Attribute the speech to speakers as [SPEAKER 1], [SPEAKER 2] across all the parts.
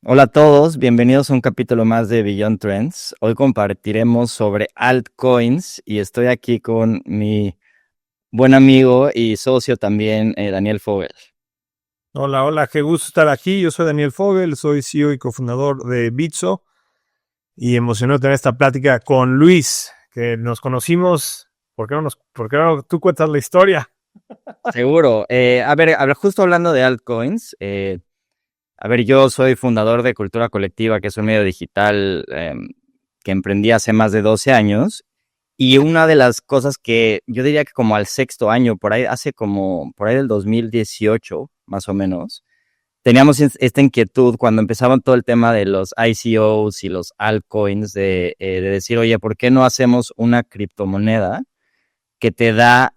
[SPEAKER 1] Hola a todos, bienvenidos a un capítulo más de Beyond Trends. Hoy compartiremos sobre altcoins y estoy aquí con mi buen amigo y socio también, Daniel Fogel.
[SPEAKER 2] Hola, hola, qué gusto estar aquí. Yo soy Daniel Fogel, soy CEO y cofundador de Bitso y emocionado de tener esta plática con Luis, que nos conocimos. ¿Por qué no tú cuentas la historia?
[SPEAKER 1] Seguro. A ver, justo hablando de altcoins, yo soy fundador de Cultura Colectiva, que es un medio digital que emprendí hace más de 12 años. Y una de las cosas que yo diría que como al sexto año, por ahí, hace como por ahí del 2018, más o menos, teníamos esta inquietud cuando empezaban todo el tema de los ICOs y los altcoins de decir, oye, ¿por qué no hacemos una criptomoneda que te da,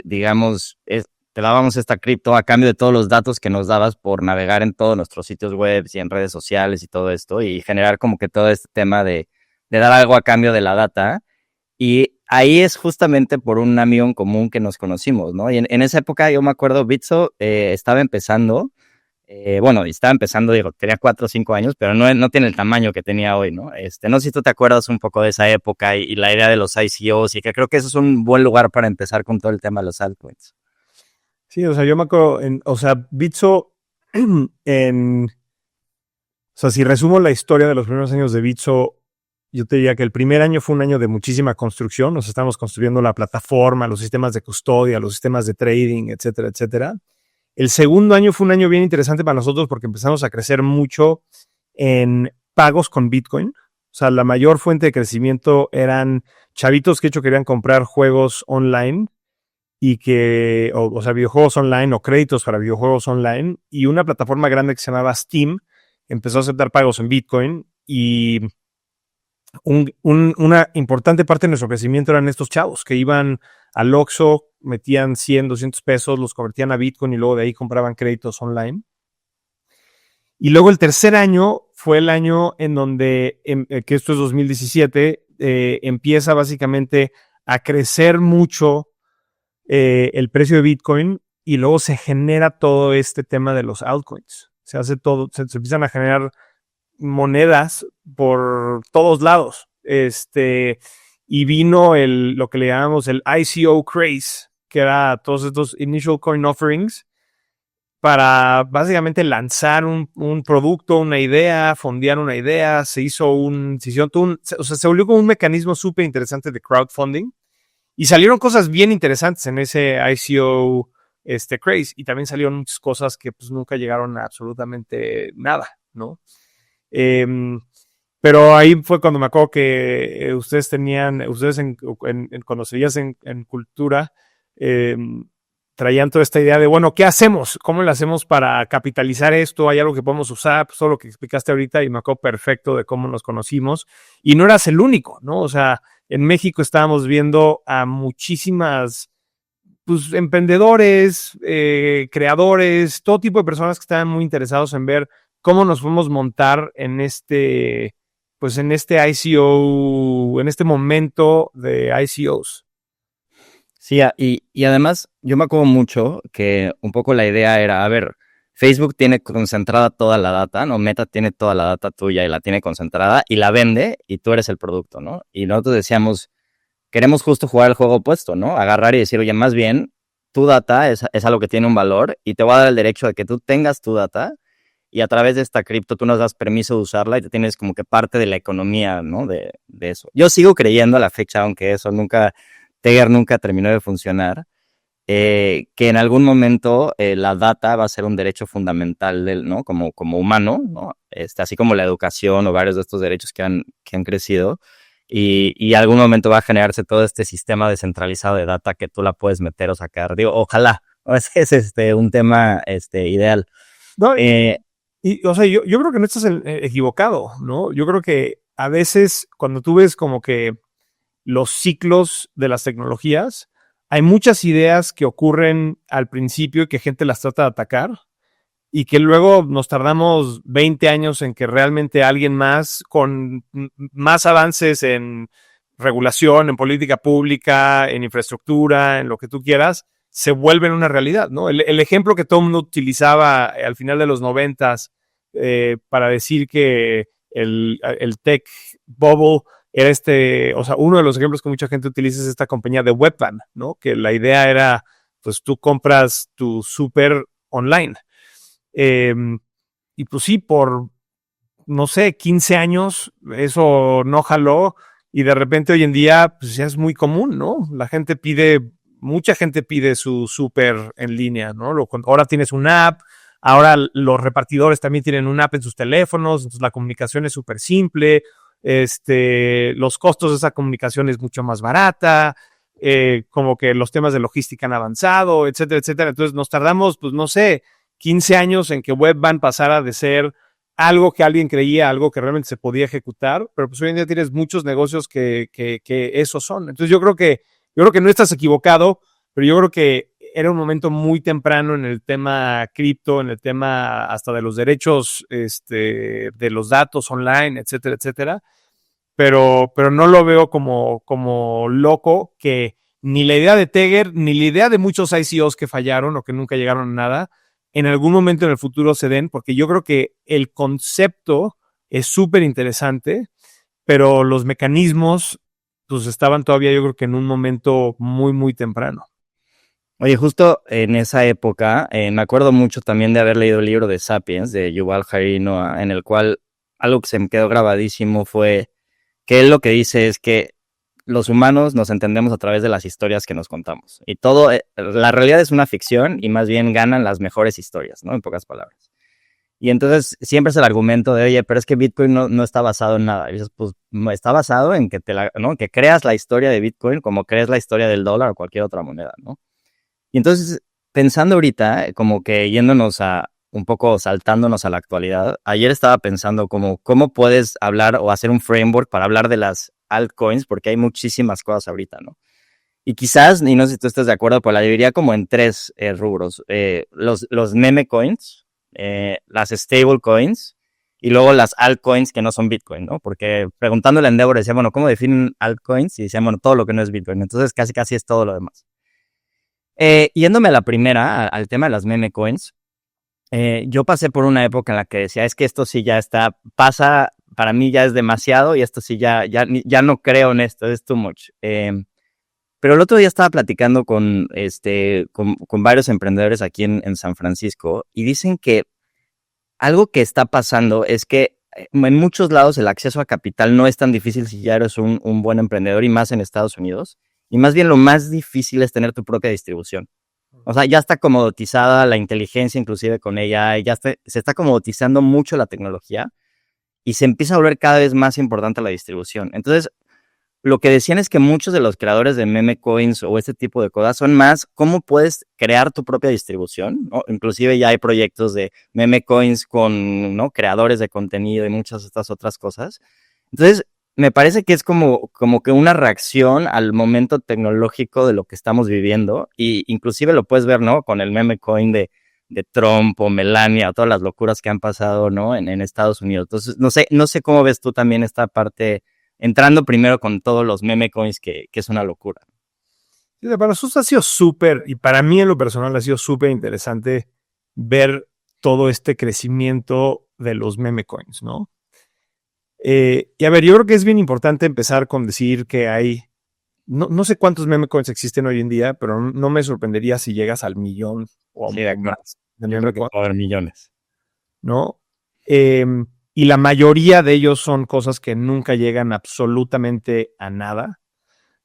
[SPEAKER 1] digamos, te dábamos esta cripto a cambio de todos los datos que nos dabas por navegar en todos nuestros sitios web y en redes sociales y todo esto y generar como que todo este tema de dar algo a cambio de la data? Y ahí es justamente por un amigo en común que nos conocimos, ¿no? Y en esa época yo me acuerdo, Bitso estaba empezando, digo, tenía 4 o 5 años, pero no tiene el tamaño que tenía hoy, ¿no? No sé si tú te acuerdas un poco de esa época y la idea de los ICOs y que creo que eso es un buen lugar para empezar con todo el tema de los altcoins.
[SPEAKER 2] Sí, o sea, yo me acuerdo, Bitso, si resumo la historia de los primeros años de Bitso, yo te diría que el primer año fue un año de muchísima construcción. Nos estamos construyendo la plataforma, los sistemas de custodia, los sistemas de trading, etcétera, etcétera. El segundo año fue un año bien interesante para nosotros porque empezamos a crecer mucho en pagos con Bitcoin. O sea, la mayor fuente de crecimiento eran chavitos que querían comprar juegos online y o sea, videojuegos online o créditos para videojuegos online. Y una plataforma grande que se llamaba Steam empezó a aceptar pagos en Bitcoin y una importante parte de nuestro crecimiento eran estos chavos que iban al Oxxo, metían 100, 200 pesos, los convertían a Bitcoin y luego de ahí compraban créditos online. Y luego el tercer año fue el año en donde, que esto es 2017, empieza básicamente a crecer mucho el precio de Bitcoin y luego se genera todo este tema de los altcoins. Se hace todo, se empiezan a generar monedas por todos lados. Y vino lo que le llamamos el ICO craze, que era todos estos initial coin offerings, para básicamente lanzar un producto, una idea, fondear una idea. Se hicieron se volvió como un mecanismo súper interesante de crowdfunding. Y salieron cosas bien interesantes en ese ICO craze. Y también salieron muchas cosas que pues nunca llegaron a absolutamente nada, ¿no? Eh, pero ahí fue cuando me acuerdo que ustedes cuando seguías en cultura, eh, traían toda esta idea de, bueno, ¿qué hacemos? ¿Cómo le hacemos para capitalizar esto? ¿Hay algo que podemos usar? Pues todo lo que explicaste ahorita y me acuerdo perfecto de cómo nos conocimos. Y no eras el único, ¿no? O sea, en México estábamos viendo a muchísimas pues, emprendedores, creadores, todo tipo de personas que estaban muy interesados en ver cómo nos podemos montar pues en este ICO, en este momento de ICOs.
[SPEAKER 1] Sí, y además yo me acuerdo mucho que un poco la idea era, a ver, Facebook tiene concentrada toda la data, ¿no? Meta tiene toda la data tuya y la tiene concentrada y la vende y tú eres el producto, ¿no? Y nosotros decíamos, queremos justo jugar el juego opuesto, ¿no? Agarrar y decir, oye, más bien, tu data es algo que tiene un valor y te voy a dar el derecho de que tú tengas tu data y a través de esta cripto tú nos das permiso de usarla y te tienes como que parte de la economía, ¿no? De eso. Yo sigo creyendo a la fecha, aunque eso Tether nunca terminó de funcionar, que en algún momento la data va a ser un derecho fundamental ¿no? Como humano, ¿no? Así como la educación o varios de estos derechos que han crecido. Y algún momento va a generarse todo este sistema descentralizado de data que tú la puedes meter o sacar. Digo, ojalá. Ese es un tema ideal.
[SPEAKER 2] No,
[SPEAKER 1] Eh,
[SPEAKER 2] o sea, yo creo que no estás equivocado, ¿no? Yo creo que a veces cuando tú ves como que los ciclos de las tecnologías, hay muchas ideas que ocurren al principio y que gente las trata de atacar y que luego nos tardamos 20 años en que realmente alguien más con más avances en regulación, en política pública, en infraestructura, en lo que tú quieras, se vuelven una realidad, ¿no? El ejemplo que todo el mundo utilizaba al final de los 90s para decir que el tech bubble era o sea, uno de los ejemplos que mucha gente utiliza es esta compañía de Webvan, ¿no? Que la idea era, pues tú compras tu súper online. Y pues sí, por, no sé, 15 años, eso no jaló. Y de repente hoy en día, pues ya es muy común, ¿no? Mucha gente pide su súper en línea, ¿no? Ahora tienes una app, ahora los repartidores también tienen una app en sus teléfonos, entonces la comunicación es súper simple, los costos de esa comunicación es mucho más barata, como que los temas de logística han avanzado, etcétera, etcétera. Entonces nos tardamos, pues no sé, 15 años en que Webvan pasara de ser algo que alguien creía, algo que realmente se podía ejecutar, pero pues hoy en día tienes muchos negocios que esos son. Entonces yo creo que no estás equivocado, pero yo creo que era un momento muy temprano en el tema cripto, en el tema hasta de los derechos de los datos online, etcétera, etcétera. Pero no lo veo como loco que ni la idea de Teger, ni la idea de muchos ICOs que fallaron o que nunca llegaron a nada, en algún momento en el futuro se den, porque yo creo que el concepto es súper interesante, pero los mecanismos pues estaban todavía yo creo que en un momento muy, muy temprano.
[SPEAKER 1] Oye, justo en esa época, me acuerdo mucho también de haber leído el libro de Sapiens, de Yuval Harari Noah, en el cual algo que se me quedó grabadísimo fue que él lo que dice es que los humanos nos entendemos a través de las historias que nos contamos. Y todo, la realidad es una ficción y más bien ganan las mejores historias, ¿no? En pocas palabras. Y entonces siempre es el argumento de, oye, pero es que Bitcoin no está basado en nada. Y dices, pues está basado en que, ¿no? Que creas la historia de Bitcoin como crees la historia del dólar o cualquier otra moneda, ¿no? Y entonces, pensando ahorita, como que yéndonos a un poco saltándonos a la actualidad, ayer estaba pensando como cómo puedes hablar o hacer un framework para hablar de las altcoins, porque hay muchísimas cosas ahorita, ¿no? Y quizás, y no sé si tú estás de acuerdo, pero la dividiría como en tres rubros. Los meme coins, las stable coins y luego las altcoins que no son Bitcoin, ¿no? Porque preguntándole a Endeavor decía, bueno, ¿cómo definen altcoins? Y decían, bueno, todo lo que no es Bitcoin. Entonces casi es todo lo demás. Yéndome a la primera, al tema de las meme coins, yo pasé por una época en la que decía, es que esto sí ya para mí ya es demasiado y esto sí ya no creo en esto, es too much. Pero el otro día estaba platicando con varios emprendedores aquí en San Francisco y dicen que algo que está pasando es que en muchos lados el acceso a capital no es tan difícil si ya eres un buen emprendedor y más en Estados Unidos. Y más bien lo más difícil es tener tu propia distribución. O sea, ya está comoditizada la inteligencia, inclusive con ella, se está comoditizando mucho la tecnología y se empieza a volver cada vez más importante la distribución. Entonces, lo que decían es que muchos de los creadores de meme coins o este tipo de cosas son más cómo puedes crear tu propia distribución, ¿no? Inclusive ya hay proyectos de meme coins con, ¿no? creadores de contenido y muchas de estas otras cosas. Entonces, me parece que es como que una reacción al momento tecnológico de lo que estamos viviendo y inclusive lo puedes ver, ¿no? Con el meme coin de Trump o Melania, o todas las locuras que han pasado, ¿no? En Estados Unidos. Entonces, no sé cómo ves tú también esta parte, entrando primero con todos los meme coins que es una locura.
[SPEAKER 2] Sí, para nosotros ha sido súper, y para mí en lo personal ha sido súper interesante ver todo este crecimiento de los meme coins, ¿no? Y a ver, yo creo que es bien importante empezar con decir que hay, no sé cuántos meme coins existen hoy en día, pero no me sorprendería si llegas al millón o
[SPEAKER 1] Sí, de acuerdo.
[SPEAKER 2] más.
[SPEAKER 1] Yo creo que va a haber millones.
[SPEAKER 2] ¿No? Y la mayoría de ellos son cosas que nunca llegan absolutamente a nada.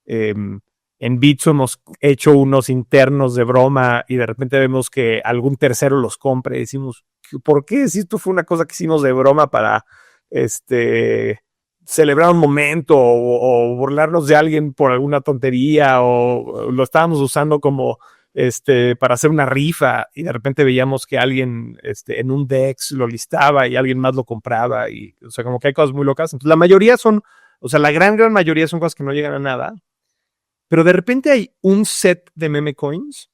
[SPEAKER 2] En Bitso hemos hecho unos internos de broma y de repente vemos que algún tercero los compra y decimos, ¿por qué? Si esto fue una cosa que hicimos de broma para celebrar un momento o burlarnos de alguien por alguna tontería o lo estábamos usando como para hacer una rifa y de repente veíamos que alguien en un DEX lo listaba y alguien más lo compraba y o sea, como que hay cosas muy locas. Entonces, la mayoría son, o sea, la gran mayoría son cosas que no llegan a nada, pero de repente hay un set de meme coins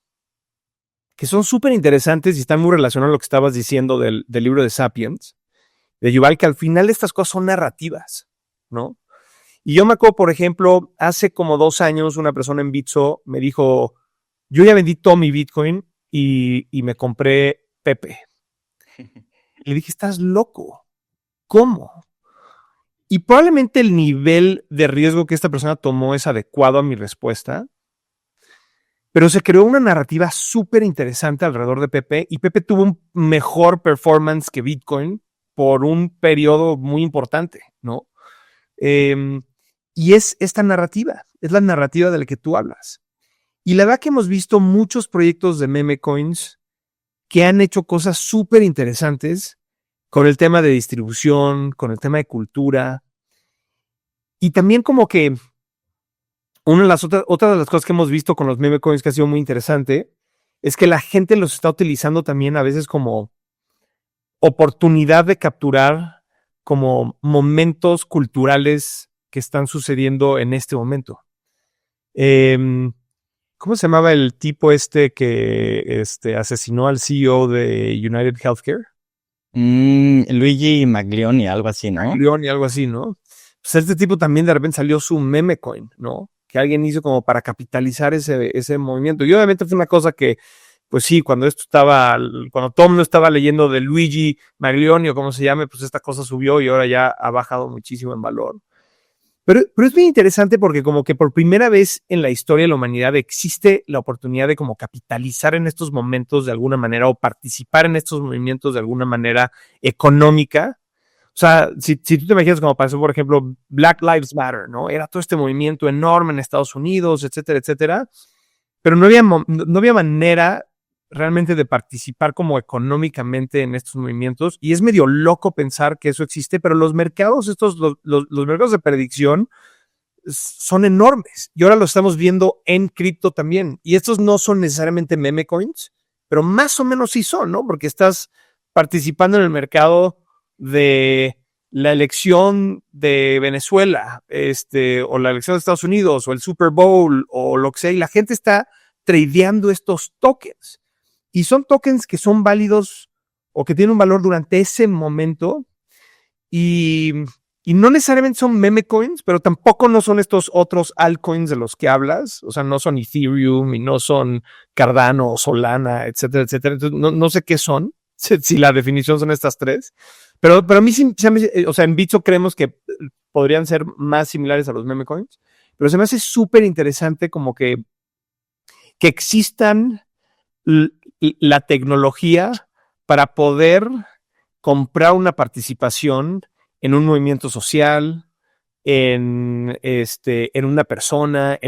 [SPEAKER 2] que son súper interesantes y están muy relacionados a lo que estabas diciendo del libro de Sapiens, de Yuval, que al final estas cosas son narrativas, ¿no? Y yo me acuerdo, por ejemplo, hace como 2 años una persona en Bitso me dijo, yo ya vendí todo mi Bitcoin y me compré Pepe. Le dije, estás loco. ¿Cómo? Y probablemente el nivel de riesgo que esta persona tomó es adecuado a mi respuesta, pero se creó una narrativa súper interesante alrededor de Pepe y Pepe tuvo un mejor performance que Bitcoin por un periodo muy importante, ¿no? Y es esta narrativa, es la narrativa de la que tú hablas. Y la verdad que hemos visto muchos proyectos de meme coins que han hecho cosas súper interesantes con el tema de distribución, con el tema de cultura. Y también como que una de las otras de las cosas que hemos visto con los meme coins que ha sido muy interesante es que la gente los está utilizando también a veces como oportunidad de capturar como momentos culturales que están sucediendo en este momento. ¿Cómo se llamaba el tipo que asesinó al CEO de United Healthcare?
[SPEAKER 1] Luigi Maglioni, algo así, ¿no?
[SPEAKER 2] Maglioni, algo así, ¿no? Pues este tipo también de repente salió su meme coin, ¿no? Que alguien hizo como para capitalizar ese movimiento. Y obviamente fue una cosa que, pues sí, cuando todo el mundo estaba leyendo de Luigi Maglioni o como se llame, pues esta cosa subió y ahora ya ha bajado muchísimo en valor. Pero es bien interesante porque como que por primera vez en la historia de la humanidad existe la oportunidad de como capitalizar en estos momentos de alguna manera o participar en estos movimientos de alguna manera económica. O sea, si tú te imaginas como pasó, por ejemplo, Black Lives Matter, ¿no? Era todo este movimiento enorme en Estados Unidos, etcétera, etcétera. Pero no había manera realmente de participar como económicamente en estos movimientos. Y es medio loco pensar que eso existe, pero los mercados, los mercados de predicción son enormes. Y ahora lo estamos viendo en cripto también. Y estos no son necesariamente meme coins, pero más o menos sí son, ¿no? Porque estás participando en el mercado de la elección de Venezuela, o la elección de Estados Unidos, o el Super Bowl, o lo que sea, y la gente está tradeando estos tokens. Y son tokens que son válidos o que tienen un valor durante ese momento. Y no necesariamente son meme coins, pero tampoco no son estos otros altcoins de los que hablas. O sea, no son Ethereum y no son Cardano o Solana, etcétera, etcétera. Entonces, no sé qué son, si la definición son estas tres. Pero a mí sí, o sea, en Bitso creemos que podrían ser más similares a los meme coins. Pero se me hace súper interesante como que existan la tecnología para poder comprar una participación en un movimiento social, en una persona,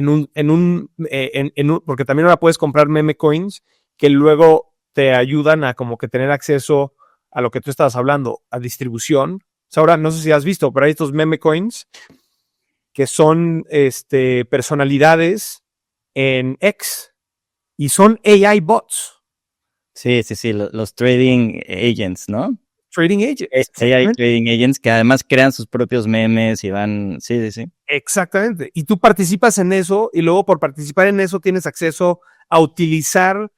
[SPEAKER 2] porque también ahora puedes comprar meme coins que luego te ayudan a como que tener acceso a lo que tú estabas hablando, a distribución. O sea, ahora no sé si has visto, pero hay estos meme coins que son personalidades en X y son AI bots.
[SPEAKER 1] Sí, los trading agents, ¿no?
[SPEAKER 2] Trading agents.
[SPEAKER 1] AI trading agents que además crean sus propios memes y van, sí.
[SPEAKER 2] Exactamente. Y tú participas en eso y luego por participar en eso tienes acceso a utilizar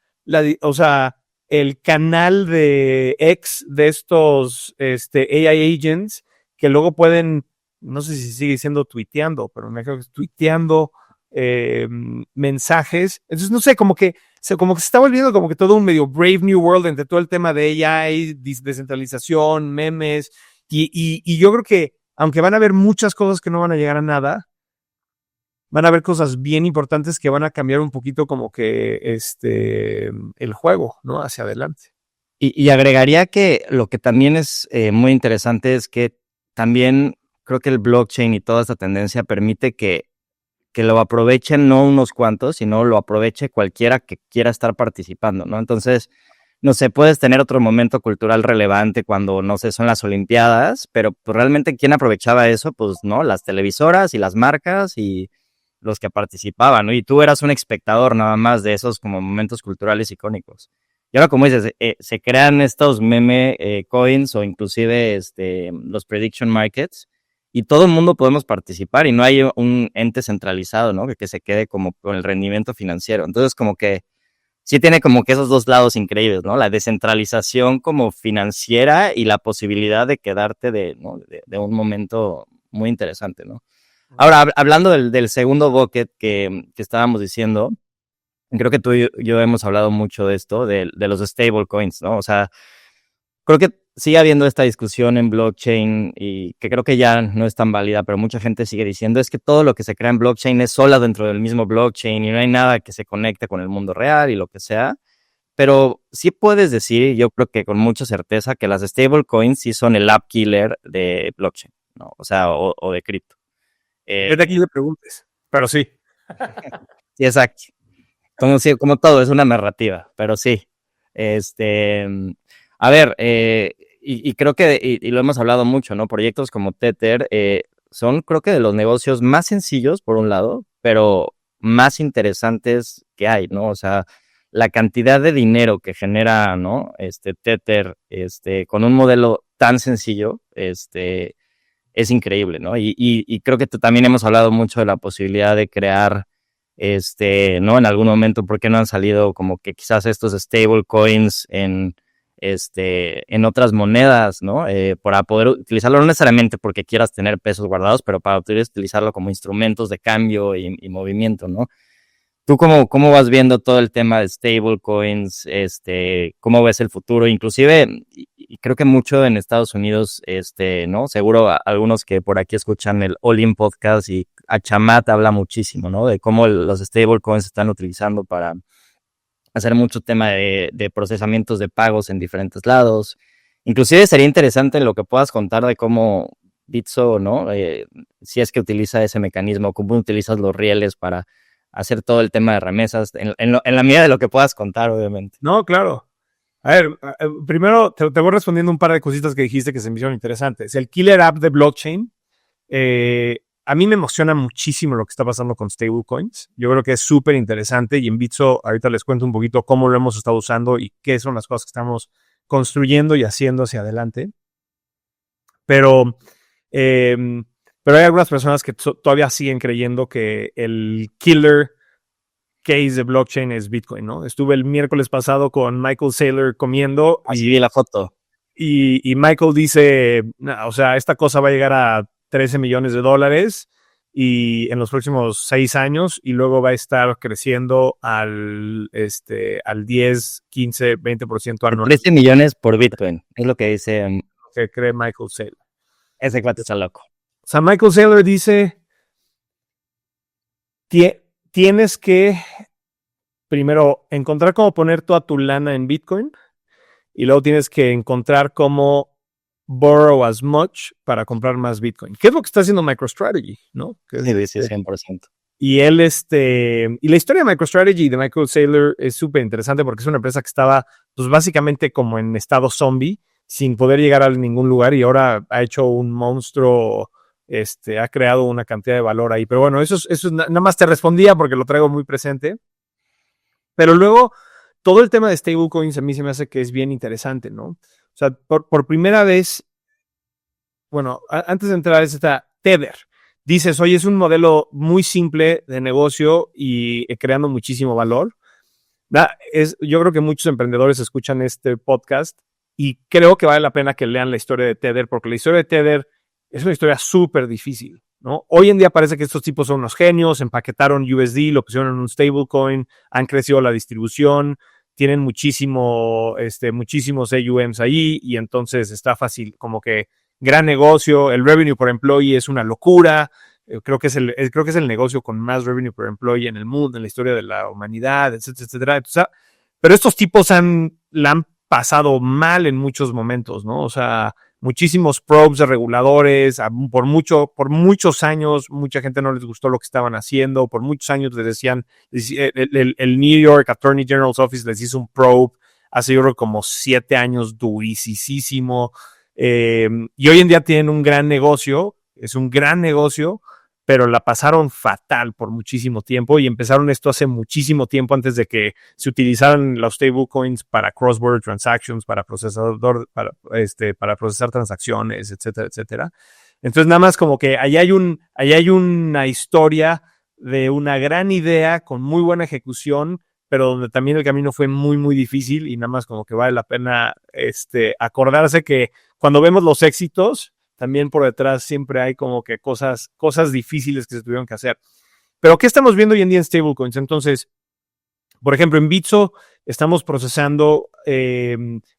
[SPEAKER 2] el canal de X de estos AI agents que luego pueden, no sé si sigue siendo tuiteando, pero me imagino que tuiteando mensajes. Entonces, no sé, como que se está volviendo como que todo un medio Brave New World entre todo el tema de AI, descentralización, memes, y yo creo que aunque van a haber muchas cosas que no van a llegar a nada, van a haber cosas bien importantes que van a cambiar un poquito como que el juego, ¿no? Hacia adelante.
[SPEAKER 1] Y agregaría que lo que también es muy interesante es que también creo que el blockchain y toda esta tendencia permite que lo aprovechen no unos cuantos, sino lo aproveche cualquiera que quiera estar participando, ¿no? Entonces, no sé, puedes tener otro momento cultural relevante cuando, no sé, son las Olimpiadas, pero pues realmente ¿quién aprovechaba eso? Pues, ¿no? Las televisoras y las marcas y los que participaban, ¿no? Y tú eras un espectador nada más de esos como momentos culturales icónicos. Y ahora, como dices, se crean estos meme coins o inclusive los prediction markets y todo el mundo podemos participar y no hay un ente centralizado, ¿no? Que se quede como con el rendimiento financiero. Entonces, como que sí tiene como que esos dos lados increíbles, ¿no? La descentralización como financiera y la posibilidad de quedarte de un momento muy interesante, ¿no? Ahora, hablando del segundo bucket que estábamos diciendo, creo que tú y yo hemos hablado mucho de esto, de los stable coins, ¿no? O sea, creo que sigue habiendo esta discusión en blockchain y que creo que ya no es tan válida, pero mucha gente sigue diciendo es que todo lo que se crea en blockchain es sola dentro del mismo blockchain y no hay nada que se conecte con el mundo real y lo que sea. Pero sí puedes decir, yo creo que con mucha certeza, que las stablecoins sí son el app killer de blockchain, ¿no? O sea, o de cripto.
[SPEAKER 2] Es de aquí le preguntes, pero sí.
[SPEAKER 1] Sí, exacto. Como todo, es una narrativa, pero sí. A ver, y creo que, y lo hemos hablado mucho, ¿no? Proyectos como Tether son, creo que, de los negocios más sencillos, por un lado, pero más interesantes que hay, ¿no? O sea, la cantidad de dinero que genera, ¿no? Tether, con un modelo tan sencillo, es increíble, ¿no? Y creo que también hemos hablado mucho de la posibilidad de crear, ¿no? En algún momento, ¿por qué no han salido como que quizás estos stable coins en otras monedas, ¿no? Para poder utilizarlo, no necesariamente porque quieras tener pesos guardados, pero para poder utilizarlo como instrumentos de cambio y movimiento, ¿no? ¿Tú cómo vas viendo todo el tema de stablecoins? ¿Cómo ves el futuro? Inclusive, y creo que mucho en Estados Unidos, ¿no? Seguro algunos que por aquí escuchan el All In Podcast y Achamat habla muchísimo, ¿no? De cómo los stablecoins se están utilizando para hacer mucho tema de procesamientos de pagos en diferentes lados. Inclusive sería interesante lo que puedas contar de cómo Bitso, ¿no? Si es que utiliza ese mecanismo, cómo utilizas los rieles para hacer todo el tema de remesas, en la medida de lo que puedas contar, obviamente.
[SPEAKER 2] No, claro. A ver, primero te voy respondiendo un par de cositas que dijiste que se me hicieron interesantes. El killer app de blockchain, a mí me emociona muchísimo lo que está pasando con stablecoins. Yo creo que es súper interesante y en Bitso ahorita les cuento un poquito cómo lo hemos estado usando y qué son las cosas que estamos construyendo y haciendo hacia adelante. Pero hay algunas personas que todavía siguen creyendo que el killer case de blockchain es Bitcoin, ¿no? Estuve el miércoles pasado con Michael Saylor comiendo.
[SPEAKER 1] Así vi la foto.
[SPEAKER 2] Y Michael dice, o sea, esta cosa va a llegar a $13 millones y en los próximos 6 años y luego va a estar creciendo al 10, 15, 20% anual.
[SPEAKER 1] 13 millones por Bitcoin, es lo que dice.
[SPEAKER 2] Que cree Michael Saylor.
[SPEAKER 1] Ese cuate está loco.
[SPEAKER 2] O sea, Michael Saylor dice, tienes que primero encontrar cómo poner toda tu lana en Bitcoin y luego tienes que encontrar cómo borrow as much para comprar más Bitcoin. ¿Qué es lo que está haciendo MicroStrategy? ¿No?
[SPEAKER 1] Sí, dice 100%.
[SPEAKER 2] Y él, y la historia de MicroStrategy de Michael Saylor es súper interesante porque es una empresa que estaba, pues básicamente como en estado zombie, sin poder llegar a ningún lugar y ahora ha hecho un monstruo, ha creado una cantidad de valor ahí. Pero bueno, eso nada más te respondía porque lo traigo muy presente. Pero luego, todo el tema de stablecoins a mí se me hace que es bien interesante, ¿no? O sea, por primera vez, bueno, antes de entrar está Tether. Dices, oye, es un modelo muy simple de negocio y creando muchísimo valor. Yo creo que muchos emprendedores escuchan este podcast y creo que vale la pena que lean la historia de Tether, porque la historia de Tether es una historia súper difícil, ¿no? Hoy en día parece que estos tipos son unos genios, empaquetaron USD, lo pusieron en un stablecoin, han crecido la distribución, tienen muchísimos AUMs ahí y entonces está fácil, como que gran negocio, el revenue por employee es una locura. Creo que es el negocio con más revenue per employee en el mundo, en la historia de la humanidad, etcétera, etcétera. Entonces, pero estos tipos la han pasado mal en muchos momentos, ¿no? O sea, muchísimos probes de reguladores, por muchos años, mucha gente no les gustó lo que estaban haciendo, por muchos años les decían, el New York Attorney General's Office les hizo un probe hace yo creo como 7 años, durísimo, y hoy en día tienen un gran negocio, es un gran negocio, pero la pasaron fatal por muchísimo tiempo y empezaron esto hace muchísimo tiempo antes de que se utilizaran los stablecoins para cross-border transactions, para procesar transacciones, etcétera, etcétera. Entonces nada más como que ahí hay una historia de una gran idea con muy buena ejecución, pero donde también el camino fue muy, muy difícil y nada más como que vale la pena acordarse que cuando vemos los éxitos, también por detrás siempre hay como que cosas difíciles que se tuvieron que hacer. Pero ¿qué estamos viendo hoy en día en stablecoins? Entonces, por ejemplo, en Bitso estamos procesando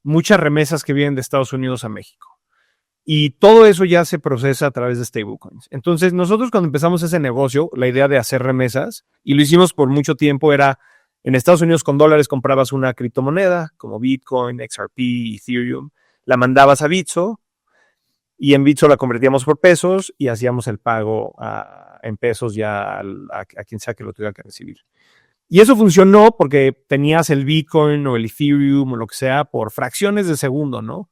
[SPEAKER 2] muchas remesas que vienen de Estados Unidos a México. Y todo eso ya se procesa a través de stablecoins. Entonces, nosotros cuando empezamos ese negocio, la idea de hacer remesas, y lo hicimos por mucho tiempo, era en Estados Unidos con dólares comprabas una criptomoneda como Bitcoin, XRP, Ethereum, la mandabas a Bitso y en Bitso la convertíamos por pesos y hacíamos el pago en pesos ya a quien sea que lo tuviera que recibir. Y eso funcionó porque tenías el Bitcoin o el Ethereum o lo que sea por fracciones de segundo, ¿no?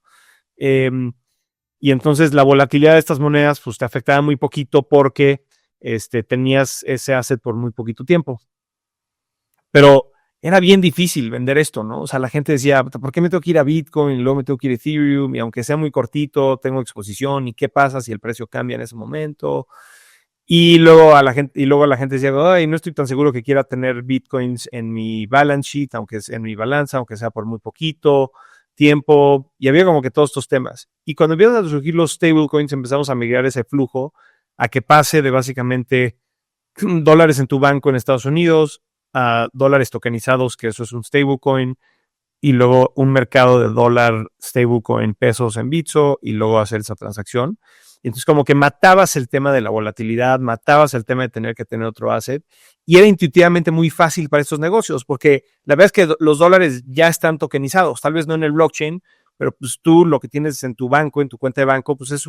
[SPEAKER 2] Y entonces la volatilidad de estas monedas pues te afectaba muy poquito porque tenías ese asset por muy poquito tiempo. Pero era bien difícil vender esto, ¿no? O sea, la gente decía, ¿por qué me tengo que ir a Bitcoin? Y luego me tengo que ir a Ethereum y aunque sea muy cortito, tengo exposición. ¿Y qué pasa si el precio cambia en ese momento? Y luego la gente decía, ay, no estoy tan seguro que quiera tener Bitcoins en mi balance sheet, aunque es en mi balanza, aunque sea por muy poquito tiempo, y había como que todos estos temas. Y cuando empiezan a surgir los stablecoins, empezamos a migrar ese flujo a que pase de básicamente dólares en tu banco en Estados Unidos a dólares tokenizados, que eso es un stablecoin, y luego un mercado de dólar stablecoin pesos en Bitso, y luego hacer esa transacción. Y entonces como que matabas el tema de la volatilidad, matabas el tema de tener que tener otro asset, y era intuitivamente muy fácil para estos negocios, porque la verdad es que los dólares ya están tokenizados, tal vez no en el blockchain, pero pues tú lo que tienes en tu banco, en tu cuenta de banco, pues es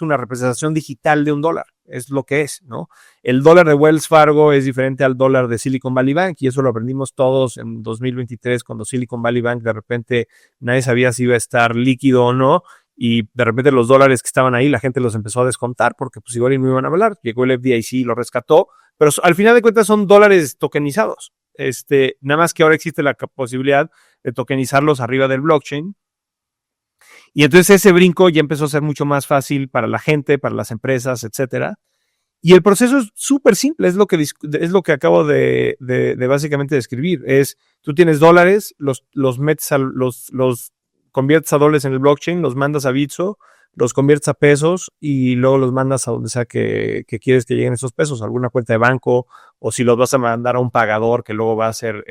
[SPEAKER 2] una representación digital de un dólar, es lo que es, ¿no? El dólar de Wells Fargo es diferente al dólar de Silicon Valley Bank, y eso lo aprendimos todos en 2023, cuando Silicon Valley Bank de repente nadie sabía si iba a estar líquido o no, y de repente los dólares que estaban ahí la gente los empezó a descontar porque pues igual no iban a hablar. Llegó el FDIC y lo rescató, pero al final de cuentas son dólares tokenizados. Nada más que ahora existe la posibilidad de tokenizarlos arriba del blockchain. Y entonces ese brinco ya empezó a ser mucho más fácil para la gente, para las empresas, etcétera. Y el proceso es súper simple, es lo que acabo de básicamente describir. Tú tienes dólares, los metes los conviertes a dólares en el blockchain, los mandas a Bitso, los conviertes a pesos y luego los mandas a donde sea que quieres que lleguen esos pesos, alguna cuenta de banco, o si los vas a mandar a un pagador que luego va a ser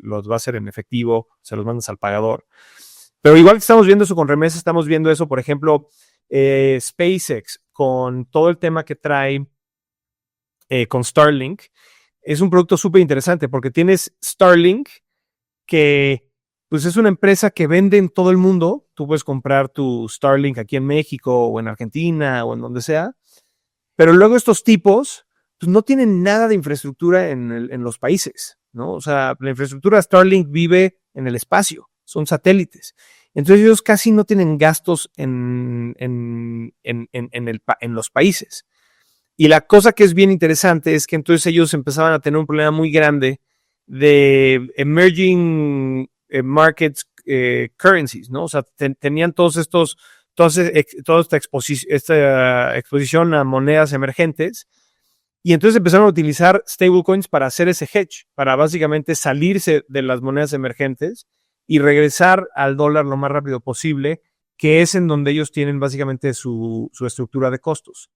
[SPEAKER 2] los va a hacer en efectivo, se los mandas al pagador. Pero igual que estamos viendo eso con remesas, estamos viendo eso, por ejemplo, SpaceX, con todo el tema que trae con Starlink. Es un producto súper interesante porque tienes Starlink, que pues es una empresa que vende en todo el mundo. Tú puedes comprar tu Starlink aquí en México o en Argentina o en donde sea. Pero luego estos tipos pues no tienen nada de infraestructura en los países, ¿no? O sea, la infraestructura de Starlink vive en el espacio, son satélites. Entonces ellos casi no tienen gastos en los países. Y la cosa que es bien interesante es que entonces ellos empezaban a tener un problema muy grande de emerging markets currencies, ¿no? O sea, tenían toda esta exposición a monedas emergentes, y entonces empezaron a utilizar stablecoins para hacer ese hedge, para básicamente salirse de las monedas emergentes y regresar al dólar lo más rápido posible, que es en donde ellos tienen básicamente su estructura de costos.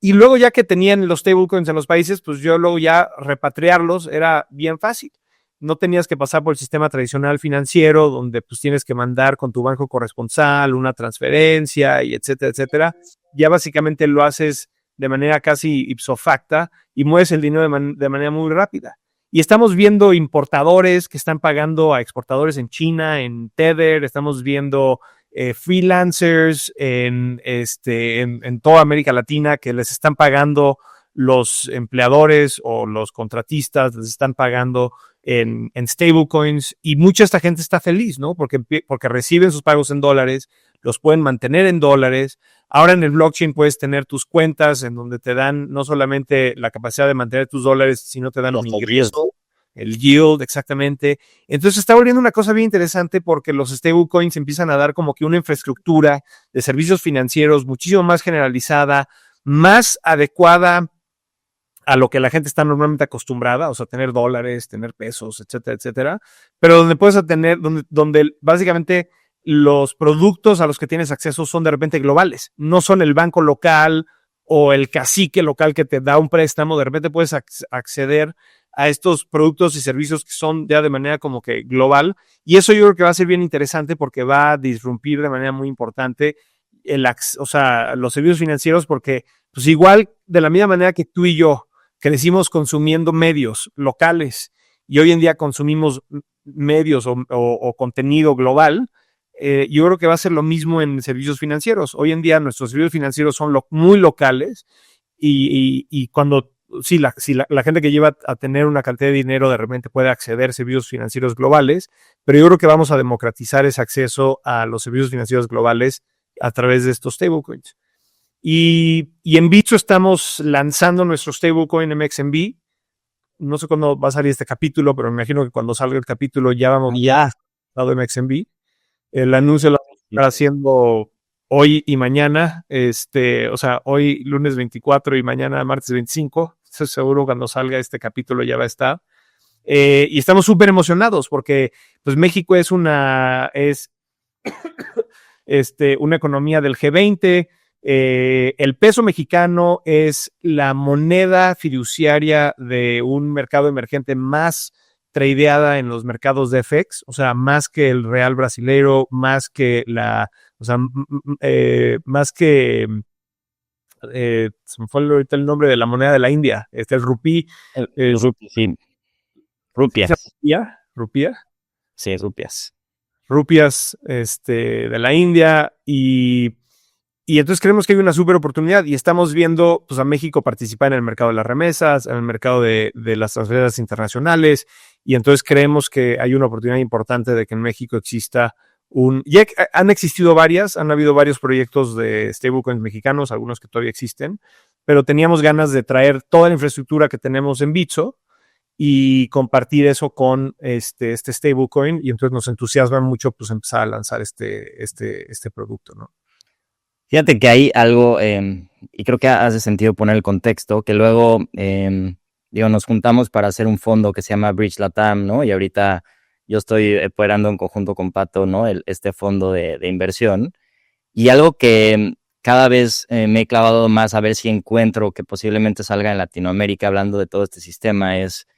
[SPEAKER 2] Y luego ya que tenían los stablecoins en los países, pues yo luego ya repatriarlos era bien fácil. No tenías que pasar por el sistema tradicional financiero, donde pues tienes que mandar con tu banco corresponsal una transferencia y etcétera, etcétera. Ya básicamente lo haces de manera casi ipso facto y mueves el dinero de manera muy rápida. Y estamos viendo importadores que están pagando a exportadores en China, en Tether, estamos viendo freelancers en toda América Latina que les están pagando los empleadores o los contratistas, les están pagando en stablecoins, y mucha de esta gente está feliz, ¿no? Porque reciben sus pagos en dólares, los pueden mantener en dólares. Ahora en el blockchain puedes tener tus cuentas en donde te dan no solamente la capacidad de mantener tus dólares, sino te dan un ingreso, el yield, exactamente. Entonces está volviendo una cosa bien interesante porque los stablecoins empiezan a dar como que una infraestructura de servicios financieros muchísimo más generalizada, más adecuada a lo que la gente está normalmente acostumbrada, o sea, tener dólares, tener pesos, etcétera, etcétera, pero donde puedes tener, donde básicamente los productos a los que tienes acceso son de repente globales, no son el banco local o el cacique local que te da un préstamo. De repente puedes acceder a estos productos y servicios que son ya de manera como que global. Y eso yo creo que va a ser bien interesante porque va a disrumpir de manera muy importante los servicios financieros, porque pues igual de la misma manera que tú y yo crecimos consumiendo medios locales y hoy en día consumimos medios o contenido global, yo creo que va a ser lo mismo en servicios financieros. Hoy en día nuestros servicios financieros son muy locales y cuando la gente que lleva a tener una cantidad de dinero de repente puede acceder a servicios financieros globales, pero yo creo que vamos a democratizar ese acceso a los servicios financieros globales a través de estos stablecoins. Y en Bitso estamos lanzando nuestro stablecoin MXNB. No sé cuándo va a salir este capítulo, pero me imagino que cuando salga el capítulo ya vamos a dado MXNB. El anuncio lo vamos a estar haciendo hoy y mañana, hoy lunes 24 y mañana martes 25. Estoy seguro cuando salga este capítulo ya va a estar. Y estamos súper emocionados porque pues México es una economía del G20. El peso mexicano es la moneda fiduciaria de un mercado emergente más tradeada en los mercados de FX, o sea, más que el real brasileiro, más que se me fue ahorita el nombre de la moneda de la India, el rupí.
[SPEAKER 1] El rupí, sí. Rupias.
[SPEAKER 2] ¿Rupía?
[SPEAKER 1] Sí, rupias.
[SPEAKER 2] Rupias de la India y entonces creemos que hay una súper oportunidad y estamos viendo pues, a México participar en el mercado de las remesas, en el mercado de las transferencias internacionales y entonces creemos que hay una oportunidad importante de que en México exista ya han existido han habido varios proyectos de stablecoins mexicanos, algunos que todavía existen, pero teníamos ganas de traer toda la infraestructura que tenemos en Bitso y compartir eso con este stablecoin y entonces nos entusiasma mucho pues empezar a lanzar este producto, ¿no?
[SPEAKER 1] Fíjate que hay algo, y creo que hace sentido poner el contexto, que luego, nos juntamos para hacer un fondo que se llama Bridge Latam, ¿no? Y ahorita yo estoy operando en conjunto con Pato, ¿no? Este fondo de inversión. Y algo que cada vez me he clavado más a ver si encuentro que posiblemente salga en Latinoamérica hablando de todo este sistema es,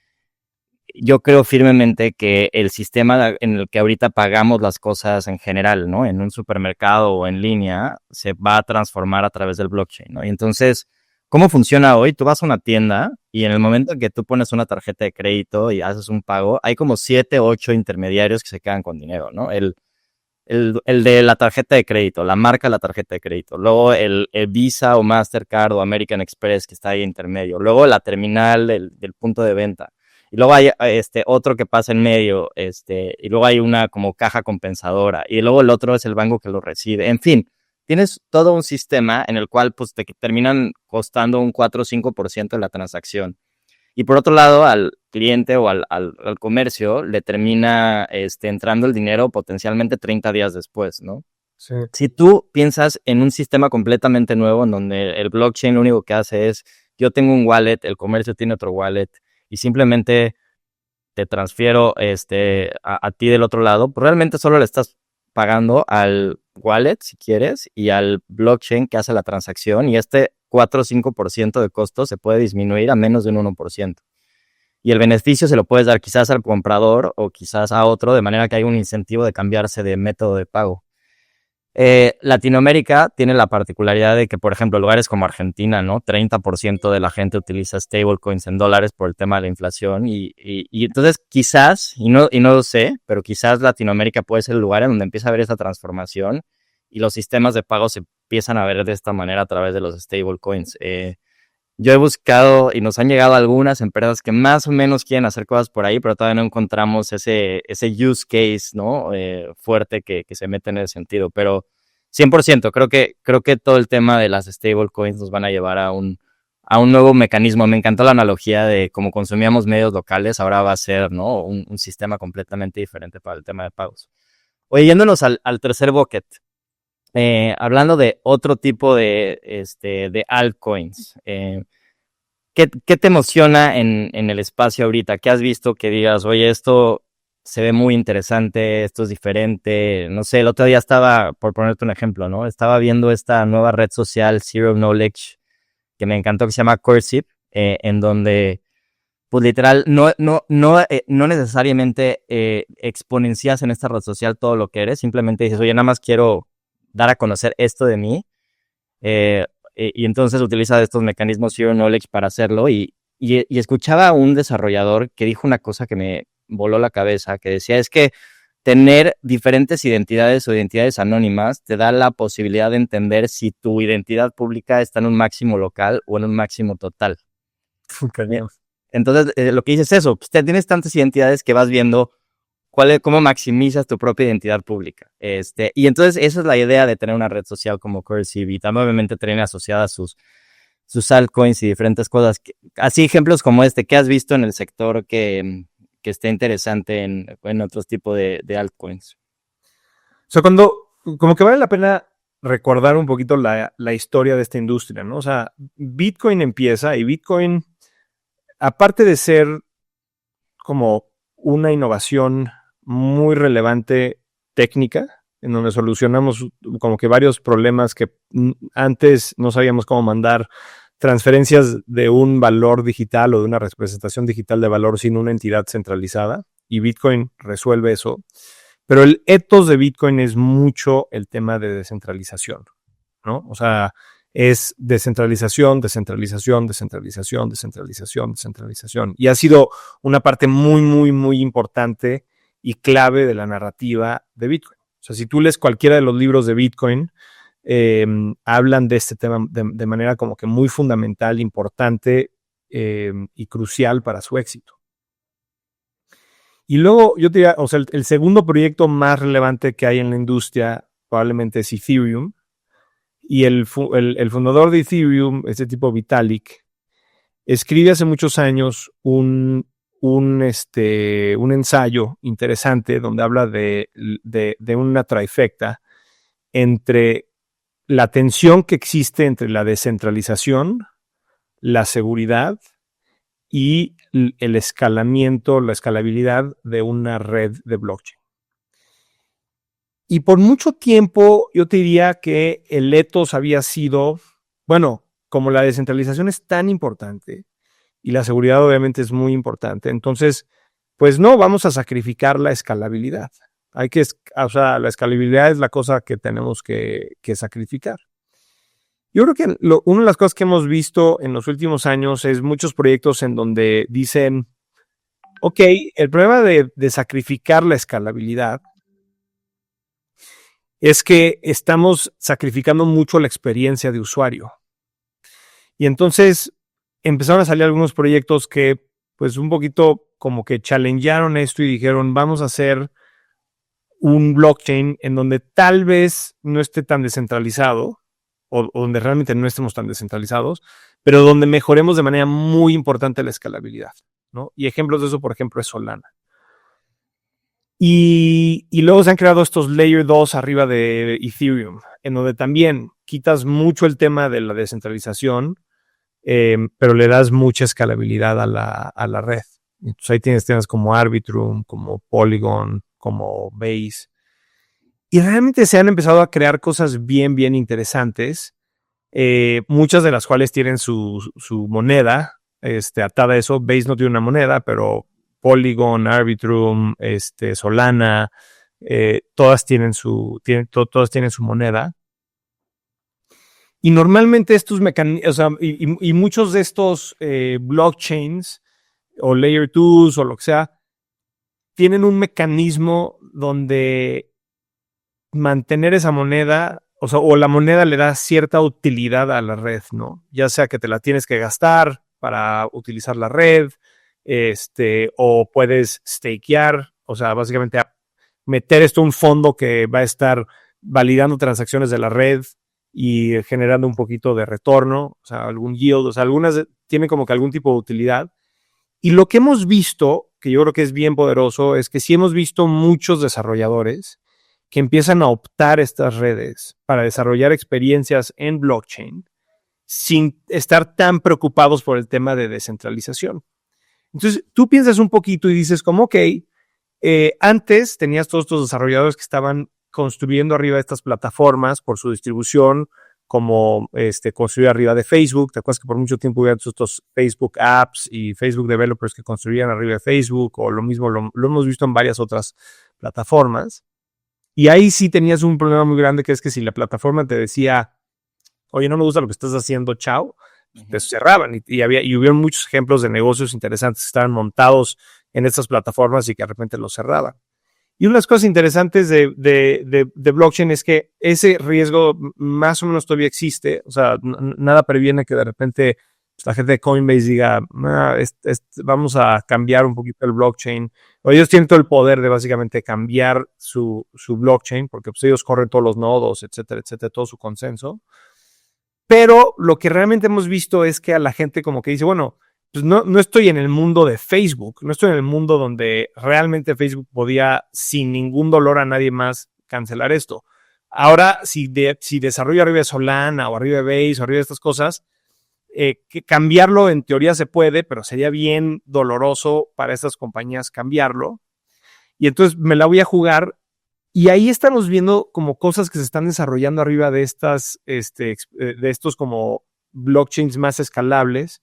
[SPEAKER 1] yo creo firmemente que el sistema en el que ahorita pagamos las cosas en general, ¿no? En un supermercado o en línea, se va a transformar a través del blockchain, ¿no? Y entonces, ¿cómo funciona hoy? Tú vas a una tienda y en el momento en que tú pones una tarjeta de crédito y haces un pago, hay como 7 o 8 intermediarios que se quedan con dinero, ¿no? El de la tarjeta de crédito, la marca de la tarjeta de crédito, luego el Visa o Mastercard o American Express que está ahí intermedio, luego la terminal del punto de venta. Y luego hay otro que pasa en medio, y luego hay una como caja compensadora, y luego el otro es el banco que lo recibe. En fin, tienes todo un sistema en el cual pues te terminan costando un 4 o 5% de la transacción. Y por otro lado, al cliente o al comercio le termina entrando el dinero potencialmente 30 días después, ¿no?
[SPEAKER 2] Sí.
[SPEAKER 1] Si tú piensas en un sistema completamente nuevo en donde el blockchain lo único que hace es, yo tengo un wallet, el comercio tiene otro wallet, y simplemente te transfiero a ti del otro lado, pues realmente solo le estás pagando al wallet, si quieres, y al blockchain que hace la transacción, y 4 o 5% de costo se puede disminuir a menos de un 1%. Y el beneficio se lo puedes dar quizás al comprador o quizás a otro, de manera que hay un incentivo de cambiarse de método de pago. Latinoamérica tiene la particularidad de que, por ejemplo, lugares como Argentina, ¿no? 30% de la gente utiliza stablecoins en dólares por el tema de la inflación y entonces quizás, y no lo sé, pero quizás Latinoamérica puede ser el lugar en donde empieza a haber esa transformación y los sistemas de pago se empiezan a ver de esta manera a través de los stablecoins. Yo he buscado y nos han llegado algunas empresas que más o menos quieren hacer cosas por ahí, pero todavía no encontramos ese use case, ¿no? Fuerte que se mete en ese sentido. Pero 100%, creo que todo el tema de las stablecoins nos van a llevar a un nuevo mecanismo. Me encantó la analogía de cómo consumíamos medios locales, ahora va a ser, ¿no? Un sistema completamente diferente para el tema de pagos. Oye, yéndonos al tercer bucket. Hablando de otro tipo de altcoins, ¿qué te emociona en el espacio ahorita? ¿Qué has visto que digas, oye, esto se ve muy interesante, esto es diferente? No sé, el otro día estaba, por ponerte un ejemplo, ¿no? Estaba viendo esta nueva red social, Zero Knowledge, que me encantó, que se llama Cursive, en donde pues literal, no necesariamente exponencias en esta red social todo lo que eres, simplemente dices, oye, nada más quiero dar a conocer esto de mí, y entonces utiliza estos mecanismos Zero Knowledge para hacerlo, y escuchaba a un desarrollador que dijo una cosa que me voló la cabeza, que decía, es que tener diferentes identidades o identidades anónimas te da la posibilidad de entender si tu identidad pública está en un máximo local o en un máximo total.
[SPEAKER 2] Cañón.
[SPEAKER 1] Entonces, lo que dices es eso, pues, tienes tantas identidades que vas viendo cómo maximizas tu propia identidad pública. Y entonces esa es la idea de tener una red social como Cursive, y también obviamente tener asociadas sus altcoins y diferentes cosas. Así ejemplos como ¿qué has visto en el sector que esté interesante en otros tipos de altcoins?
[SPEAKER 2] O sea, como que vale la pena recordar un poquito la historia de esta industria, ¿no? O sea, Bitcoin empieza y Bitcoin, aparte de ser como una innovación muy relevante técnica, en donde solucionamos como que varios problemas que antes no sabíamos cómo mandar transferencias de un valor digital o de una representación digital de valor sin una entidad centralizada, y Bitcoin resuelve eso. Pero el ethos de Bitcoin es mucho el tema de descentralización, ¿no? O sea, es descentralización, descentralización, descentralización, descentralización, descentralización. Y ha sido una parte muy, muy, muy importante y clave de la narrativa de Bitcoin. O sea, si tú lees cualquiera de los libros de Bitcoin, hablan de este tema de manera como que muy fundamental, importante y crucial para su éxito. Y luego yo diría, o sea, el segundo proyecto más relevante que hay en la industria probablemente es Ethereum. Y el fundador de Ethereum, este tipo Vitalik, escribe hace muchos años un ensayo interesante donde habla de una trifecta entre la tensión que existe entre la descentralización, la seguridad y el escalamiento, la escalabilidad de una red de blockchain. Y por mucho tiempo yo te diría que el ethos había sido, bueno, como la descentralización es tan importante y la seguridad obviamente es muy importante, entonces, pues no, vamos a sacrificar la escalabilidad. O sea, la escalabilidad es la cosa que tenemos que sacrificar. Yo creo que una de las cosas que hemos visto en los últimos años es muchos proyectos en donde dicen, ok, el problema de sacrificar la escalabilidad es que estamos sacrificando mucho la experiencia de usuario. Y entonces empezaron a salir algunos proyectos que pues un poquito como que challengearon esto y dijeron, vamos a hacer un blockchain en donde tal vez no esté tan descentralizado o donde realmente no estemos tan descentralizados, pero donde mejoremos de manera muy importante la escalabilidad, ¿no? Y ejemplos de eso, por ejemplo, es Solana. Y luego se han creado estos Layer 2 arriba de Ethereum, en donde también quitas mucho el tema de la descentralización, pero le das mucha escalabilidad a la red. Entonces ahí tienes temas como Arbitrum, como Polygon, como Base. Y realmente se han empezado a crear cosas bien, bien interesantes, muchas de las cuales tienen su moneda atada a eso. Base no tiene una moneda, pero Polygon, Arbitrum, Solana, todas tienen todas tienen su moneda. Y normalmente estos mecanismos, o sea, y muchos de estos blockchains o layer 2 o lo que sea, tienen un mecanismo donde mantener esa moneda, o sea, o la moneda le da cierta utilidad a la red, ¿no? Ya sea que te la tienes que gastar para utilizar la red, o puedes stakear, o sea, básicamente meter esto en un fondo que va a estar validando transacciones de la red y generando un poquito de retorno, o sea, algún yield, o sea, algunas tienen como que algún tipo de utilidad. Y lo que hemos visto, que yo creo que es bien poderoso, es que sí hemos visto muchos desarrolladores que empiezan a optar estas redes para desarrollar experiencias en blockchain sin estar tan preocupados por el tema de descentralización. Entonces, tú piensas un poquito y dices como, ok, antes tenías todos estos desarrolladores que estaban construyendo arriba de estas plataformas por su distribución, como construir arriba de Facebook. ¿Te acuerdas que por mucho tiempo hubo estos Facebook apps y Facebook developers que construían arriba de Facebook? O lo mismo lo hemos visto en varias otras plataformas. Y ahí sí tenías un problema muy grande, que es que si la plataforma te decía, oye, no me gusta lo que estás haciendo, chao, te cerraban. Y hubieron muchos ejemplos de negocios interesantes que estaban montados en estas plataformas y que de repente los cerraban. Y una de las cosas interesantes de blockchain es que ese riesgo más o menos todavía existe. O sea, nada previene que de repente la gente de Coinbase diga, vamos a cambiar un poquito el blockchain. O ellos tienen todo el poder de básicamente cambiar su blockchain, porque pues, ellos corren todos los nodos, etcétera, etcétera, todo su consenso. Pero lo que realmente hemos visto es que a la gente como que dice, bueno, pues no estoy en el mundo de Facebook, no estoy en el mundo donde realmente Facebook podía sin ningún dolor a nadie más cancelar esto. Ahora, si desarrollo arriba de Solana o arriba de Base o arriba de estas cosas, que cambiarlo en teoría se puede, pero sería bien doloroso para estas compañías cambiarlo. Y entonces me la voy a jugar. Y ahí estamos viendo como cosas que se están desarrollando arriba de estas, de estos como blockchains más escalables,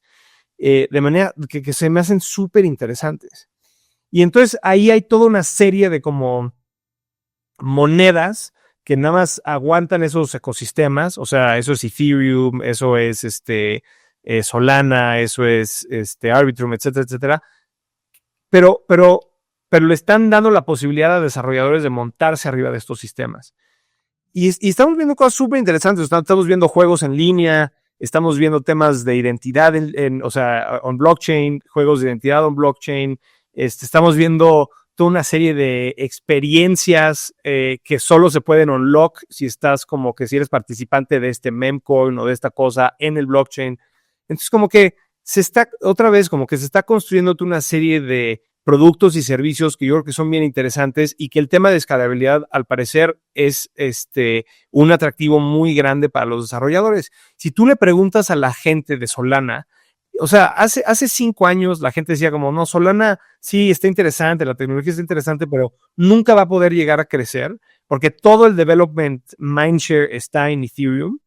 [SPEAKER 2] de manera que se me hacen súper interesantes. Y entonces ahí hay toda una serie de como monedas que nada más aguantan esos ecosistemas. O sea, eso es Ethereum, eso es Solana, eso es Arbitrum, etcétera, etcétera. Pero le están dando la posibilidad a desarrolladores de montarse arriba de estos sistemas. Y estamos viendo cosas súper interesantes. Estamos viendo juegos en línea, estamos viendo temas de identidad, o sea, on blockchain, juegos de identidad on blockchain. Estamos viendo toda una serie de experiencias que solo se pueden unlock si estás como que si eres participante de este memcoin o de esta cosa en el blockchain. Entonces como que se está construyendo una serie de productos y servicios que yo creo que son bien interesantes y que el tema de escalabilidad al parecer es un atractivo muy grande para los desarrolladores. Si tú le preguntas a la gente de Solana, o sea, hace 5 años la gente decía como, no, Solana sí está interesante, la tecnología está interesante, pero nunca va a poder llegar a crecer porque todo el development mindshare está en Ethereum.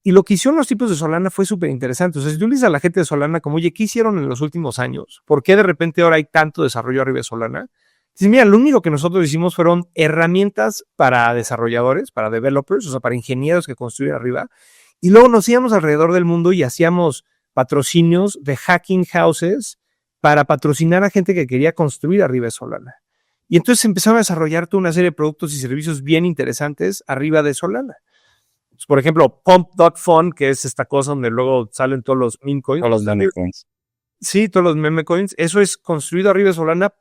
[SPEAKER 2] Y lo que hicieron los tipos de Solana fue súper interesante. O sea, si tú le dices a la gente de Solana como, oye, ¿qué hicieron en los últimos años? ¿Por qué de repente ahora hay tanto desarrollo arriba de Solana? Dices, mira, lo único que nosotros hicimos fueron herramientas para desarrolladores, para developers, o sea, para ingenieros que construyen arriba. Y luego nos íbamos alrededor del mundo y hacíamos patrocinios de hacking houses para patrocinar a gente que quería construir arriba de Solana. Y entonces empezaron a desarrollar toda una serie de productos y servicios bien interesantes arriba de Solana. Por ejemplo, Pump.fun, que es esta cosa donde luego salen todos los meme coins.
[SPEAKER 1] Todos los meme coins.
[SPEAKER 2] Sí, todos los meme coins. Eso es construido arriba de Solana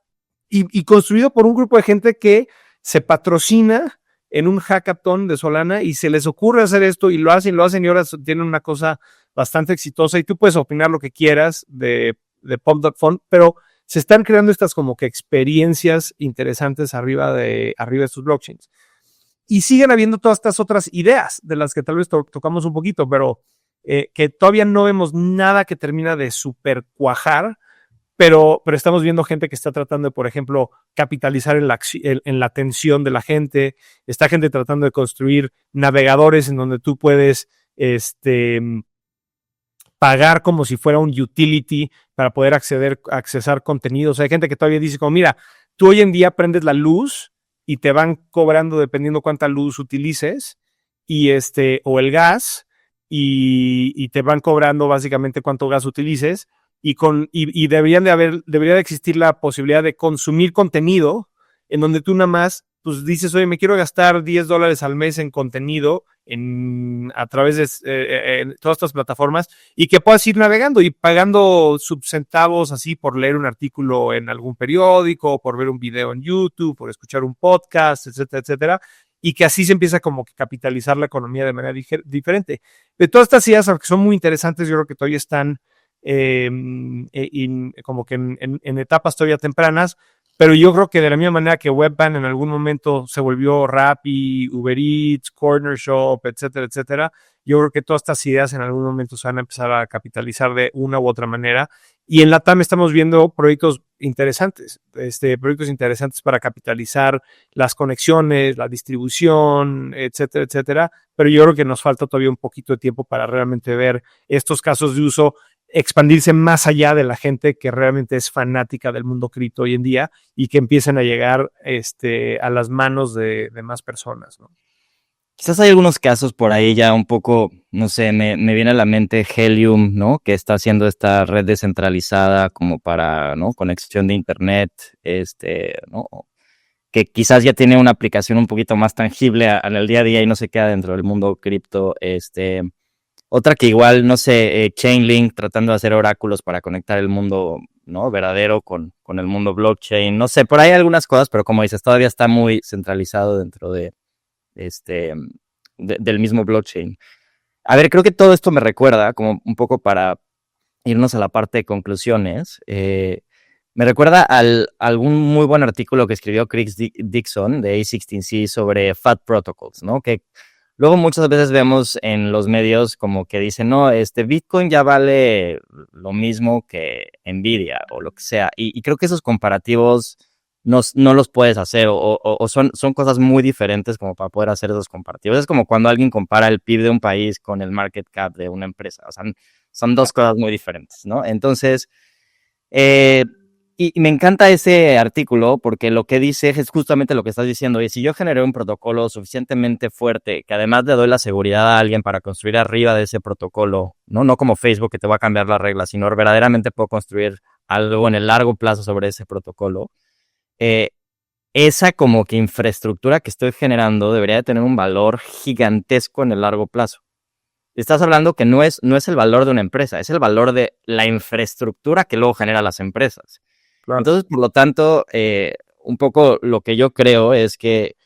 [SPEAKER 2] y construido por un grupo de gente que se patrocina en un hackathon de Solana y se les ocurre hacer esto y lo hacen y ahora tienen una cosa bastante exitosa y tú puedes opinar lo que quieras de Pump.fun, pero se están creando estas como que experiencias interesantes arriba de estos blockchains. Y siguen habiendo todas estas otras ideas de las que tal vez tocamos un poquito, pero que todavía no vemos nada que termina de super cuajar, pero estamos viendo gente que está tratando de, por ejemplo, capitalizar en la atención de la gente. Está gente tratando de construir navegadores en donde tú puedes pagar como si fuera un utility para poder accesar contenidos. O sea, hay gente que todavía dice como, mira, tú hoy en día prendes la luz y te van cobrando dependiendo cuánta luz utilices y o el gas y te van cobrando básicamente cuánto gas utilices y debería de existir la posibilidad de consumir contenido en donde tú nada más pues dices, oye, me quiero gastar $10 al mes en contenido a través de todas estas plataformas y que puedas ir navegando y pagando subcentavos así por leer un artículo en algún periódico, por ver un video en YouTube, por escuchar un podcast, etcétera, etcétera, y que así se empieza como que capitalizar la economía de manera diferente. De todas estas ideas, aunque son muy interesantes, yo creo que todavía están como que en etapas todavía tempranas, pero yo creo que de la misma manera que Webvan en algún momento se volvió Rappi, Uber Eats, Corner Shop, etcétera, etcétera, yo creo que todas estas ideas en algún momento se van a empezar a capitalizar de una u otra manera Y en LATAM estamos viendo proyectos interesantes para capitalizar las conexiones, la distribución, etcétera, etcétera. Pero yo creo que nos falta todavía un poquito de tiempo para realmente ver estos casos de uso expandirse más allá de la gente que realmente es fanática del mundo cripto hoy en día y que empiecen a llegar a las manos de más personas, ¿no?
[SPEAKER 1] Quizás hay algunos casos por ahí ya un poco, no sé, me viene a la mente Helium, ¿no? Que está haciendo esta red descentralizada como para, ¿no? Conexión de internet, ¿no? Que quizás ya tiene una aplicación un poquito más tangible en el día a día y no se queda dentro del mundo cripto, otra que igual, no sé, Chainlink tratando de hacer oráculos para conectar el mundo, ¿no? Verdadero con el mundo blockchain, no sé, por ahí hay algunas cosas, pero como dices, todavía está muy centralizado dentro de del mismo blockchain. A ver, creo que todo esto me recuerda, como un poco para irnos a la parte de conclusiones, me recuerda algún muy buen artículo que escribió Chris Dixon de A16Z sobre FAT protocols, ¿no? Que luego muchas veces vemos en los medios como que dicen, no, Bitcoin ya vale lo mismo que Nvidia o lo que sea. Y creo que esos comparativos no los puedes hacer o son cosas muy diferentes como para poder hacer esos comparativos. Es como cuando alguien compara el PIB de un país con el market cap de una empresa. O sea, son dos cosas muy diferentes, ¿no? Entonces, y me encanta ese artículo porque lo que dice es justamente lo que estás diciendo. Y si yo generé un protocolo suficientemente fuerte que además le doy la seguridad a alguien para construir arriba de ese protocolo, no como Facebook que te va a cambiar las reglas, sino verdaderamente puedo construir algo en el largo plazo sobre ese protocolo, esa como que infraestructura que estoy generando debería de tener un valor gigantesco en el largo plazo. Estás hablando que no es el valor de una empresa, es el valor de la infraestructura que luego genera las empresas. Claro. Entonces, por lo tanto, un poco lo que yo creo es que,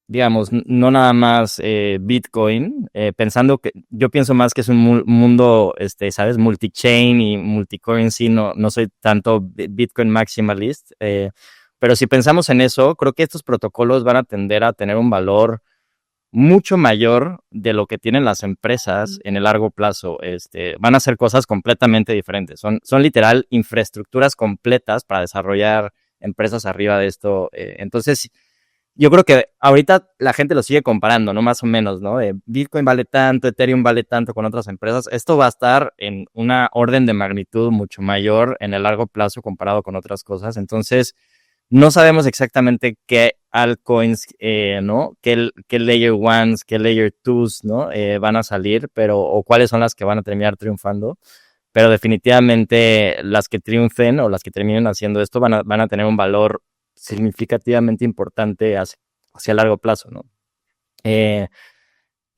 [SPEAKER 1] digamos, no nada más Bitcoin, pensando que yo pienso más que es un mundo, ¿sabes? Multi-chain y multi-currency, no soy tanto Bitcoin maximalist, pero si pensamos en eso, creo que estos protocolos van a tender a tener un valor mucho mayor de lo que tienen las empresas en el largo plazo. Van a hacer cosas completamente diferentes. Son literal infraestructuras completas para desarrollar empresas arriba de esto. Entonces, yo creo que ahorita la gente lo sigue comparando, ¿no? Más o menos, ¿no? Bitcoin vale tanto, Ethereum vale tanto con otras empresas. Esto va a estar en una orden de magnitud mucho mayor en el largo plazo comparado con otras cosas. Entonces, no sabemos exactamente qué altcoins, ¿no? Qué layer ones, qué layer twos, ¿no? Van a salir, o cuáles son las que van a terminar triunfando. Pero definitivamente las que triunfen o las que terminen haciendo esto van a tener un valor significativamente importante hacia largo plazo, ¿no?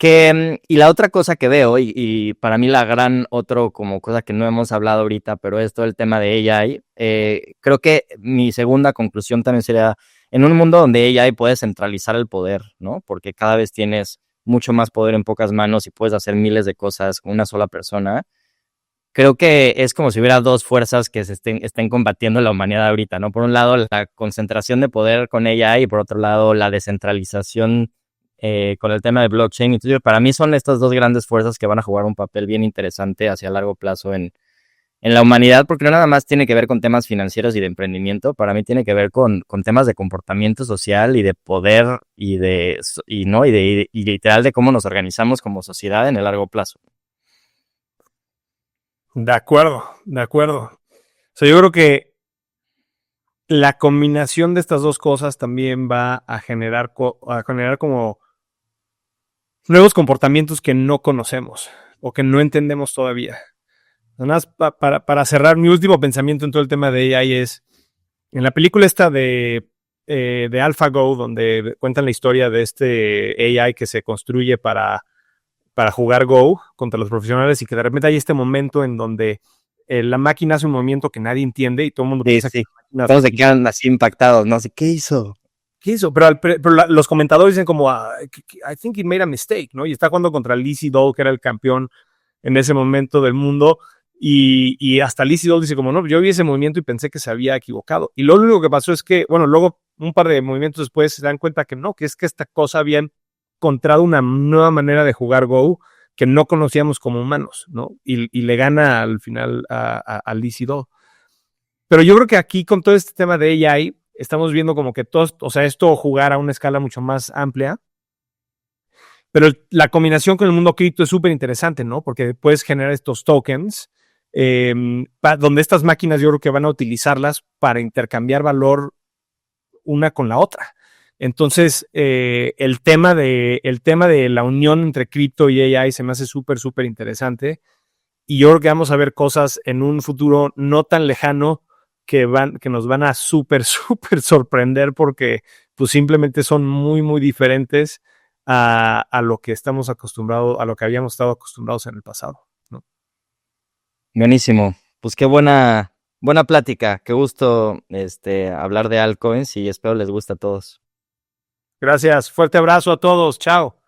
[SPEAKER 1] Y la otra cosa que veo, y para mí la gran como cosa que no hemos hablado ahorita, pero es todo el tema de AI, creo que mi segunda conclusión también sería, en un mundo donde AI puede centralizar el poder, ¿no? Porque cada vez tienes mucho más poder en pocas manos y puedes hacer miles de cosas con una sola persona. Creo que es como si hubiera dos fuerzas que estén combatiendo la humanidad ahorita, ¿no? Por un lado, la concentración de poder con AI y por otro lado, la descentralización con el tema de blockchain. Entonces, para mí son estas dos grandes fuerzas que van a jugar un papel bien interesante hacia largo plazo en la humanidad, porque no nada más tiene que ver con temas financieros y de emprendimiento, para mí tiene que ver con temas de comportamiento social y de poder y literal de cómo nos organizamos como sociedad en el largo plazo.
[SPEAKER 2] De acuerdo. O sea, yo creo que la combinación de estas dos cosas también va a generar como nuevos comportamientos que no conocemos o que no entendemos todavía. Nada más para cerrar, mi último pensamiento en todo el tema de AI es, en la película esta de AlphaGo, donde cuentan la historia de este AI que se construye para jugar Go contra los profesionales y que de repente hay este momento en donde la máquina hace un movimiento que nadie entiende y todo el mundo piensa que la máquina...
[SPEAKER 1] Todos se quedan así impactados, no sé, ¿qué hizo?
[SPEAKER 2] Pero los comentadores dicen como, I think he made a mistake, ¿no? Y está jugando contra Lee Sedol, que era el campeón en ese momento del mundo, y hasta Lee Sedol dice como, no, yo vi ese movimiento y pensé que se había equivocado. Y lo único que pasó es que, bueno, luego un par de movimientos después se dan cuenta que no, que es que esta cosa había encontrado una nueva manera de jugar Go que no conocíamos como humanos, ¿no? Y le gana al final a Lee Sedol. Pero yo creo que aquí con todo este tema de AI estamos viendo como que todos, o sea, esto jugar a una escala mucho más amplia. Pero la combinación con el mundo cripto es súper interesante, ¿no? Porque puedes generar estos tokens, donde estas máquinas yo creo que van a utilizarlas para intercambiar valor una con la otra. Entonces, el tema de la unión entre cripto y AI se me hace súper, súper interesante. Y yo creo que vamos a ver cosas en un futuro no tan lejano que nos van a súper, súper sorprender porque pues simplemente son muy, muy diferentes a lo que estamos acostumbrados, a lo que habíamos estado acostumbrados en el pasado, ¿no?
[SPEAKER 1] Buenísimo. Pues qué buena plática. Qué gusto hablar de altcoins y espero les guste a todos.
[SPEAKER 2] Gracias. Fuerte abrazo a todos. Chao.